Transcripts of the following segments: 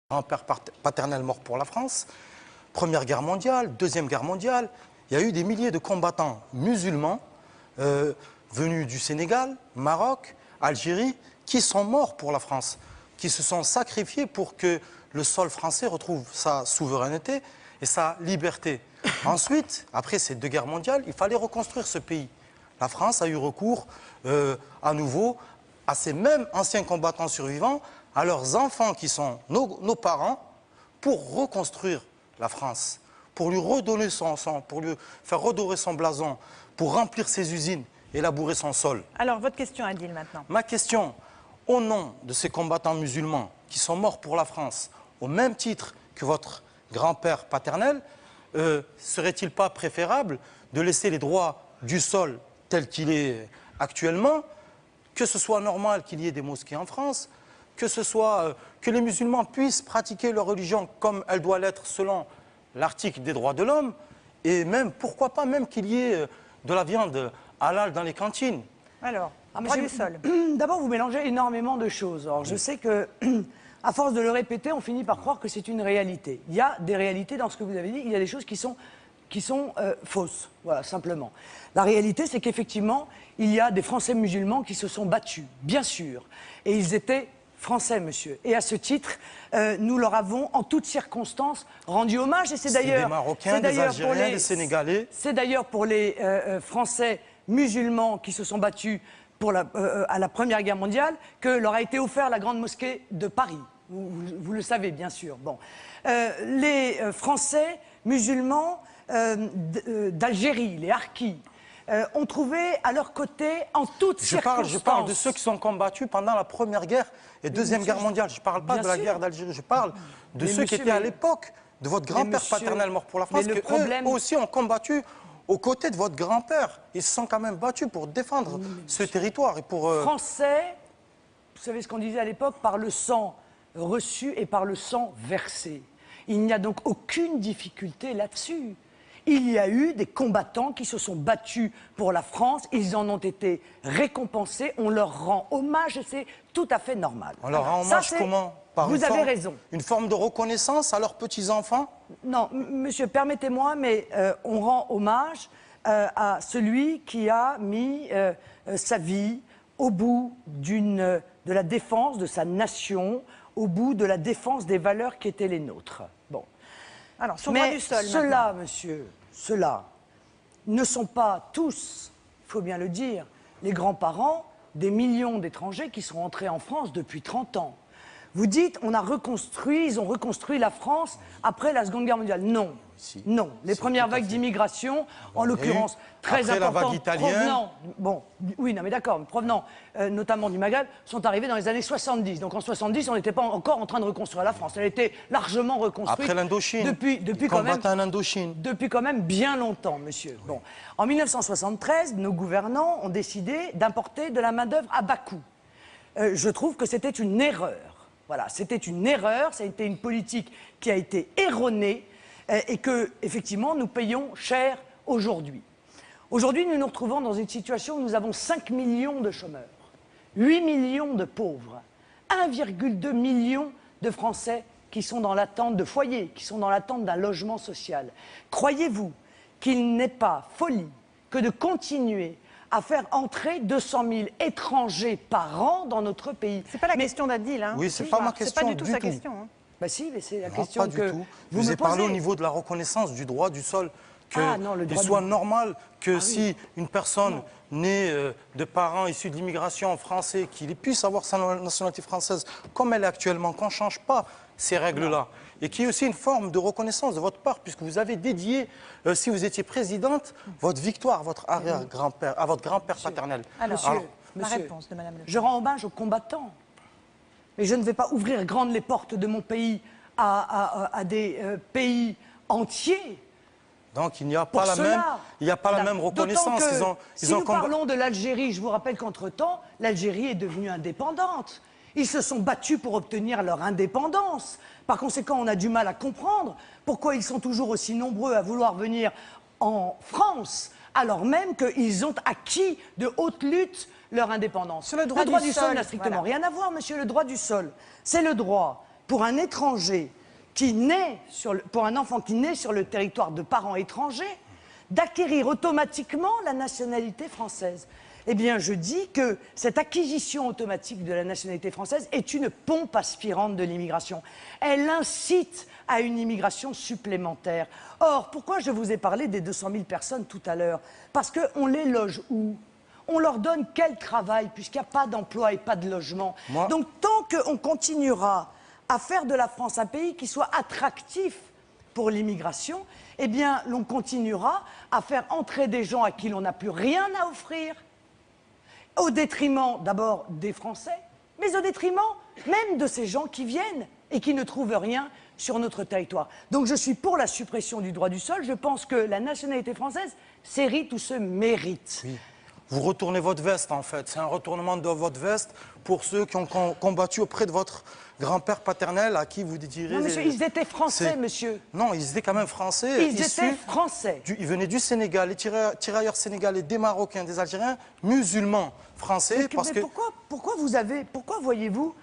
grand-père paternel mort pour la France, Première Guerre mondiale, Deuxième Guerre mondiale, il y a eu des milliers de combattants musulmans venus du Sénégal, Maroc, Algérie, qui sont morts pour la France, qui se sont sacrifiés pour que le sol français retrouve sa souveraineté et sa liberté. Ensuite, après ces deux guerres mondiales, il fallait reconstruire ce pays. La France a eu recours à nouveau à ces mêmes anciens combattants survivants, à leurs enfants qui sont nos parents, pour reconstruire la France, pour lui redonner son sang, pour lui faire redorer son blason, pour remplir ses usines et labourer son sol. Alors, votre question, Adil, maintenant. Ma question, au nom de ces combattants musulmans qui sont morts pour la France, au même titre que votre grand-père paternel, serait-il pas préférable de laisser les droits du sol tel qu'il est actuellement, que ce soit normal qu'il y ait des mosquées en France, que ce soit que les musulmans puissent pratiquer leur religion comme elle doit l'être selon l'article des droits de l'homme, et même, pourquoi pas, même qu'il y ait de la viande halal dans les cantines. Alors, droit du sol. D'abord, vous mélangez énormément de choses. Alors, je sais que, à force de le répéter, on finit par croire que c'est une réalité. Il y a des réalités dans ce que vous avez dit, il y a des choses qui sont fausses, voilà, simplement. La réalité, c'est qu'effectivement, il y a des Français musulmans qui se sont battus, bien sûr, et ils étaient Français, monsieur. Et à ce titre, nous leur avons, en toutes circonstances, rendu hommage. Et c'est d'ailleurs des Marocains, des Algériens, des Sénégalais. C'est d'ailleurs pour les Français musulmans qui se sont battus à la Première Guerre mondiale que leur a été offert la grande mosquée de Paris. Vous le savez, bien sûr. Bon. Les Français musulmans d'Algérie, les Harkis, ont trouvé à leur côté, en toutes circonstances... Je parle de ceux qui sont combattus pendant la Première Guerre et Deuxième Guerre mondiale. Je ne parle pas de la guerre d'Algérie, je parle de ceux qui étaient à l'époque de votre grand-père paternel mort pour la France, qui eux aussi ont combattu aux côtés de votre grand-père. Ils se sont quand même battus pour défendre ce territoire. Et pour, Français, vous savez ce qu'on disait à l'époque, par le sang reçu et par le sang versé. Il n'y a donc aucune difficulté là-dessus. Il y a eu des combattants qui se sont battus pour la France, ils en ont été récompensés, on leur rend hommage et c'est tout à fait normal. On leur rend hommage comment? Vous avez raison. Une forme de reconnaissance à leurs petits-enfants? Non, monsieur, permettez-moi, mais on rend hommage à celui qui a mis sa vie au bout de la défense de sa nation, au bout de la défense des valeurs qui étaient les nôtres. Bon. Alors, sur le droit du sol, ceux-là, monsieur, ceux-là ne sont pas tous, il faut bien le dire, les grands-parents des millions d'étrangers qui sont entrés en France depuis 30 ans. Vous dites, ils ont reconstruit la France après la Seconde Guerre mondiale. Non, non. Les premières vagues d'immigration, en l'occurrence très importantes, provenant notamment du Maghreb, sont arrivées dans les années 70. Donc en 70, on n'était pas encore en train de reconstruire la France. Elle était largement reconstruite. Après l'Indochine. Depuis quand même bien longtemps, monsieur. Bon. En 1973, nos gouvernants ont décidé d'importer de la main-d'œuvre à bas coût. Je trouve que c'était une erreur. Voilà, c'était une erreur, ça a été une politique qui a été erronée et que, effectivement, nous payons cher aujourd'hui. Aujourd'hui, nous nous retrouvons dans une situation où nous avons 5 millions de chômeurs, 8 millions de pauvres, 1,2 million de Français qui sont dans l'attente de foyers, qui sont dans l'attente d'un logement social. Croyez-vous qu'il n'est pas folie que de continuer à faire entrer 200 000 étrangers par an dans notre pays? C'est pas la question d'Adil, hein. Oui, c'est pas ma question. C'est pas du tout sa question. Hein. Bah si, mais c'est la question pas que du tout. vous avez me parlé posez. au niveau de la reconnaissance du droit du sol. Il soit normal que si une personne née de parents issus de l'immigration français, qu'il puisse avoir sa nationalité française comme elle est actuellement, qu'on ne change pas ces règles-là. Et qu'il y ait aussi une forme de reconnaissance de votre part, puisque vous avez dédié, si vous étiez présidente, votre victoire à votre arrière-grand-père, à votre grand-père paternel. Alors, la réponse de Madame Le Pen. Je rends hommage aux combattants. Mais je ne vais pas ouvrir grandes les portes de mon pays à des pays entiers. Donc il n'y a pas la même reconnaissance. Si nous parlons de l'Algérie, je vous rappelle qu'entre-temps, l'Algérie est devenue indépendante. Ils se sont battus pour obtenir leur indépendance. Par conséquent, on a du mal à comprendre pourquoi ils sont toujours aussi nombreux à vouloir venir en France, alors même qu'ils ont acquis de haute lutte leur indépendance. Sur le droit du sol n'a strictement rien à voir, monsieur. Le droit du sol, c'est le droit pour un étranger pour un enfant qui naît sur le territoire de parents étrangers, d'acquérir automatiquement la nationalité française. Eh bien, je dis que cette acquisition automatique de la nationalité française est une pompe aspirante de l'immigration. Elle incite à une immigration supplémentaire. Or, pourquoi je vous ai parlé des 200 000 personnes tout à l'heure? Parce qu'on les loge où? On leur donne quel travail, puisqu'il n'y a pas d'emploi et pas de logement? Donc, tant qu'on continuera à faire de la France un pays qui soit attractif pour l'immigration, eh bien, l'on continuera à faire entrer des gens à qui l'on n'a plus rien à offrir, au détriment d'abord des Français, mais au détriment même de ces gens qui viennent et qui ne trouvent rien sur notre territoire. Donc je suis pour la suppression du droit du sol. Je pense que la nationalité française s'hérite ou se mérite. Oui. Vous retournez votre veste, en fait. C'est un retournement de votre veste pour ceux qui ont combattu auprès de votre grand-père paternel à qui vous direz... Non, monsieur, ils étaient français, monsieur. Non, ils étaient quand même français. Ils étaient français. Ils venaient du Sénégal, les tirailleurs sénégalais, des Marocains, des Algériens, musulmans français. Pourquoi voyez-vous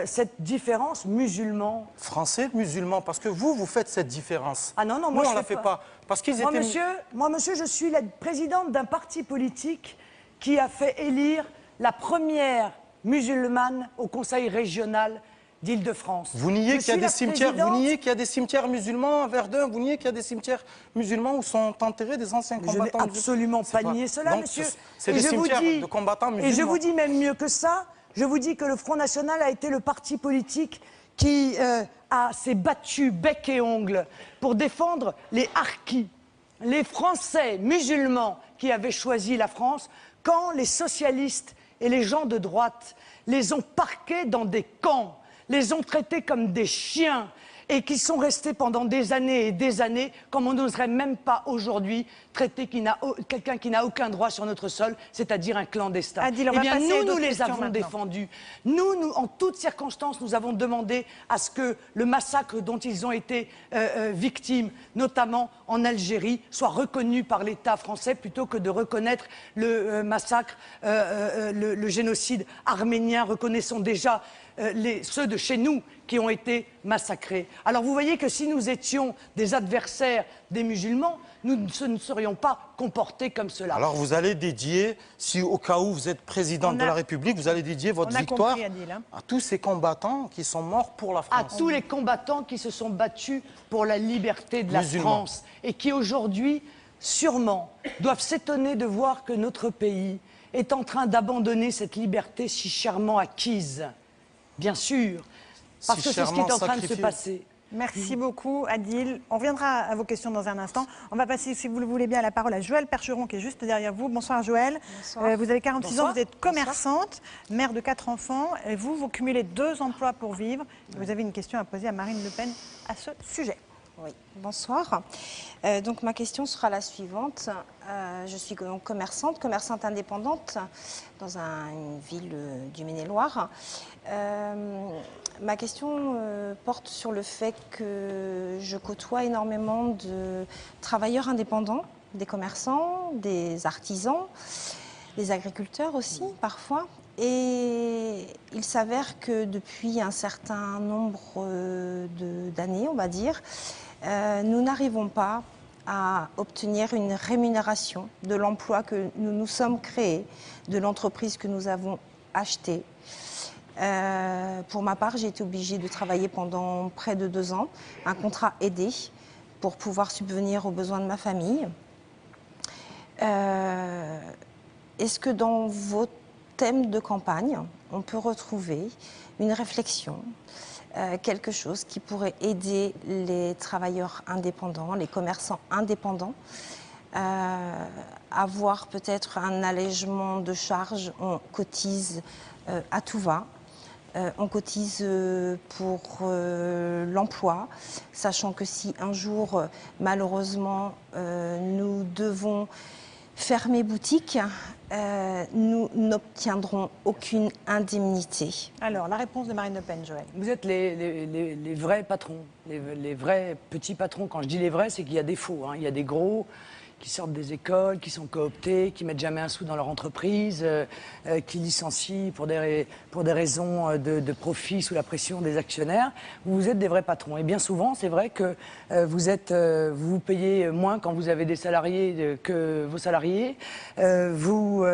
cette différence musulman? Français, musulman, parce que vous faites cette différence. Ah non, non, moi je on ne la fait pas. Parce qu'ils étaient... Moi, monsieur, je suis la présidente d'un parti politique qui a fait élire la première musulmane au conseil régional d'Île-de-France. Vous niez qu'il y a des cimetières, musulmans à Verdun, vous niez qu'il y a des cimetières musulmans où sont enterrés des anciens combattants. Je n'ai absolument pas nié cela, monsieur. C'est des cimetières de combattants musulmans. Et je vous dis même mieux que ça, je vous dis que le Front National a été le parti politique qui s'est battu bec et ongle pour défendre les harkis, les Français musulmans qui avaient choisi la France, quand les socialistes et les gens de droite les ont parqués dans des camps, les ont traités comme des chiens et qui sont restés pendant des années et des années, comme on n'oserait même pas aujourd'hui traiter quelqu'un qui n'a aucun droit sur notre sol, c'est-à-dire un clandestin. Adil, eh bien, nous les avons défendus. Nous, en toutes circonstances, nous avons demandé à ce que le massacre dont ils ont été victimes, notamment en Algérie, soit reconnu par l'État français plutôt que de reconnaître le massacre, le génocide arménien. Reconnaissons déjà ceux de chez nous qui ont été massacrés. Alors vous voyez que si nous étions des adversaires des musulmans, nous ne serions pas comportés comme cela. Alors vous allez dédier, si au cas où vous êtes président de la République, vous allez dédier votre victoire à tous ces combattants qui sont morts pour la France. À tous les combattants qui se sont battus pour la liberté de la France et qui aujourd'hui, sûrement, doivent s'étonner de voir que notre pays est en train d'abandonner cette liberté si chèrement acquise. Bien sûr, parce que c'est ce qui est en train de se passer. Merci beaucoup, Adil. On reviendra à vos questions dans un instant. On va passer, si vous le voulez bien, la parole à Joëlle Percheron, qui est juste derrière vous. Bonsoir, Joëlle. Bonsoir. Vous avez 46 ans, vous êtes commerçante, mère de 4 enfants. Et vous cumulez 2 emplois pour vivre. Vous avez une question à poser à Marine Le Pen à ce sujet. Oui, bonsoir. Donc ma question sera la suivante. Je suis donc commerçante indépendante dans une ville du Maine-et-Loire. Ma question porte sur le fait que je côtoie énormément de travailleurs indépendants, des commerçants, des artisans, des agriculteurs aussi parfois. Et il s'avère que depuis un certain nombre d'années, on va dire, nous n'arrivons pas à obtenir une rémunération de l'emploi que nous nous sommes créés, de l'entreprise que nous avons achetée. Pour ma part, j'ai été obligée de travailler pendant près de 2 ans, un contrat aidé pour pouvoir subvenir aux besoins de ma famille. Est-ce que dans vos thèmes de campagne, on peut retrouver une réflexion, quelque chose qui pourrait aider les travailleurs indépendants, les commerçants indépendants, à avoir peut-être un allègement de charges? On cotise à tout va. On cotise pour l'emploi, sachant que si un jour, malheureusement, nous devons fermer boutique, nous n'obtiendrons aucune indemnité. Alors, la réponse de Marine Le Pen, Joëlle. Vous êtes les vrais patrons, les vrais petits patrons. Quand je dis les vrais, c'est qu'il y a des faux. Il y a des gros qui sortent des écoles, qui sont cooptés, qui mettent jamais un sou dans leur entreprise, qui licencient pour des raisons de profit sous la pression des actionnaires. Vous êtes des vrais patrons. Et bien souvent, c'est vrai que vous payez moins quand vous avez des salariés que vos salariés. Vous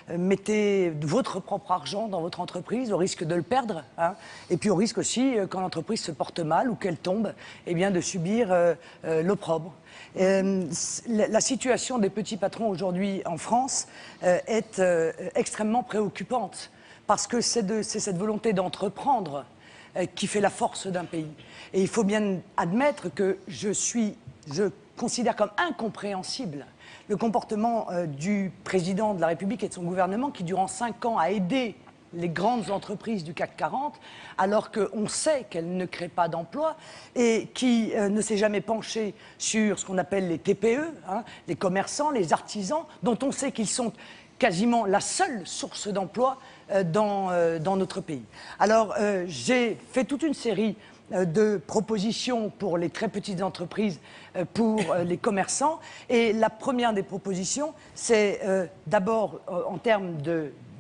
mettez votre propre argent dans votre entreprise au risque de le perdre. Hein. Et puis au risque aussi, quand l'entreprise se porte mal ou qu'elle tombe, eh bien, de subir l'opprobre. La situation des petits patrons aujourd'hui en France est extrêmement préoccupante parce que c'est cette volonté d'entreprendre qui fait la force d'un pays. Et il faut bien admettre que je considère comme incompréhensible le comportement du président de la République et de son gouvernement qui, durant 5 ans, a aidé les grandes entreprises du CAC 40, alors qu'on sait qu'elles ne créent pas d'emplois et qui ne s'est jamais penché sur ce qu'on appelle les TPE, hein, les commerçants, les artisans, dont on sait qu'ils sont quasiment la seule source d'emploi dans notre pays. Alors, j'ai fait toute une série de propositions pour les très petites entreprises, pour les commerçants. Et la première des propositions, c'est d'abord, en termes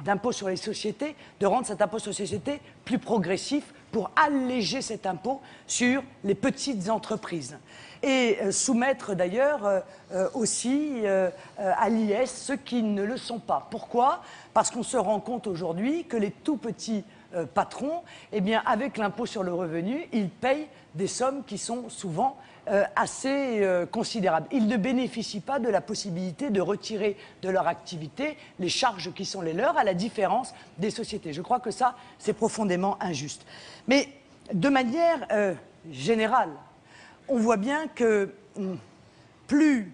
d'impôt sur les sociétés, de rendre cet impôt sur les sociétés plus progressif pour alléger cet impôt sur les petites entreprises. Et soumettre d'ailleurs aussi à l'IS ceux qui ne le sont pas. Pourquoi ? Parce qu'on se rend compte aujourd'hui que les tout petits patrons, eh bien, avec l'impôt sur le revenu, ils payent des sommes qui sont souvent assez considérables. Ils ne bénéficient pas de la possibilité de retirer de leur activité les charges qui sont les leurs, à la différence des sociétés. Je crois que ça, c'est profondément injuste. Mais de manière générale, on voit bien que plus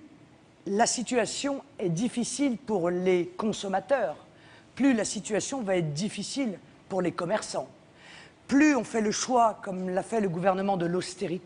la situation est difficile pour les consommateurs, plus la situation va être difficile pour les commerçants. Plus on fait le choix, comme l'a fait le gouvernement, de l'austérité,